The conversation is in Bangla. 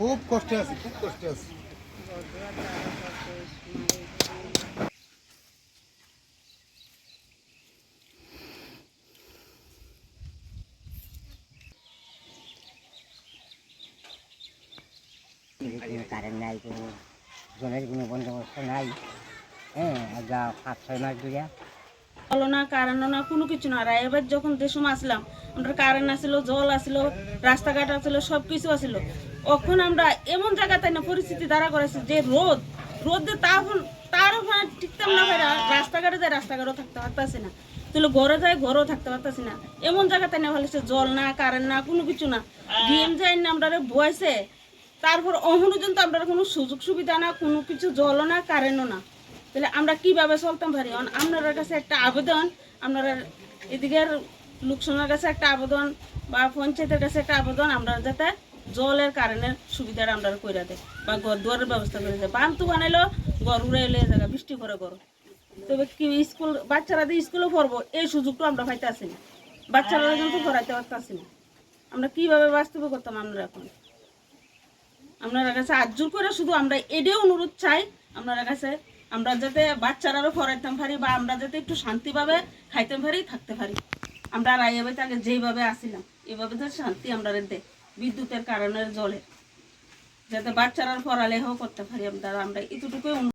খুব কষ্টে আছি, খুব কষ্টে আছি। কোনো কারেন্ট নাই, কোনো জলের কোনো বন্দোবস্ত নাই। হ্যাঁ, যা 5-6 মাস ধরে হলো না, কারেন্ট না, কোনো কিছু না। আর এবার যখন যে সময় আসলাম, আমরা কারেন্ট আসলো, জল আসলো, রাস্তাঘাট আসলো, সব কিছু আসলো। এখন আমরা এমন জায়গাতে না পরিস্থিতি দাঁড়া করেছি যে রোদে তার ওখানে টিকতাম না, রাস্তাঘাটে যায়, রাস্তাঘাটও থাকতে পারতেছি না। তাহলে ঘরে যায়, ঘরেও থাকতে পারতেছি না। এমন জায়গাতে না ফেলেছে, জল না, কারেন্ট না, কোনো কিছু না। ডিএম যাই না আমরা বয়সে, তারপর অহনুজন তো আমরা কোনো সুযোগ সুবিধা না, কোনো কিছু জলও না, কারেন্টও না। তাহলে আমরা কিভাবে চলতাম পারি? আপনার কাছে একটা আবেদন, আপনারা এদিকের লোকসভার কাছে একটা আবেদন বা পঞ্চায়েতের কাছে একটা আবেদন, আমরা যাতে জলের কারেন্টের সুবিধাটা আমরা করে দেয় বা ঘর দুয়ারের ব্যবস্থা করে দেয়। বাম তো বানাইলো, ঘর উড়ে এলে জায়গা বৃষ্টি করে ঘর। তবে কি স্কুল বাচ্চারা দিয়ে স্কুলে পড়বো, এই সুযোগটা আমরা পাইতে আসি না। বাচ্চারা কিন্তু পড়াইতে পারতেছি না। আমরা কিভাবে বাস্তবে করতাম? আমরা এখন আপনার কাছে আজ্জুর করে শুধু আমরা এটাই অনুরোধ চাই আপনার কাছে, আমরা যাতে বাচ্চারারও পড়াইতাম পারি বা আমরা যাতে একটু শান্তিভাবে খাইতে পারি, থাকতে পারি। আমরা আর আগে আগে যেইভাবে আসিলাম এইভাবে তো শান্তি আমরা দেয়, বিদ্যুতের কারণে, জলের, যাতে বাচ্চারা পড়ালেখাও করতে পারি। আমরা এতটুকুই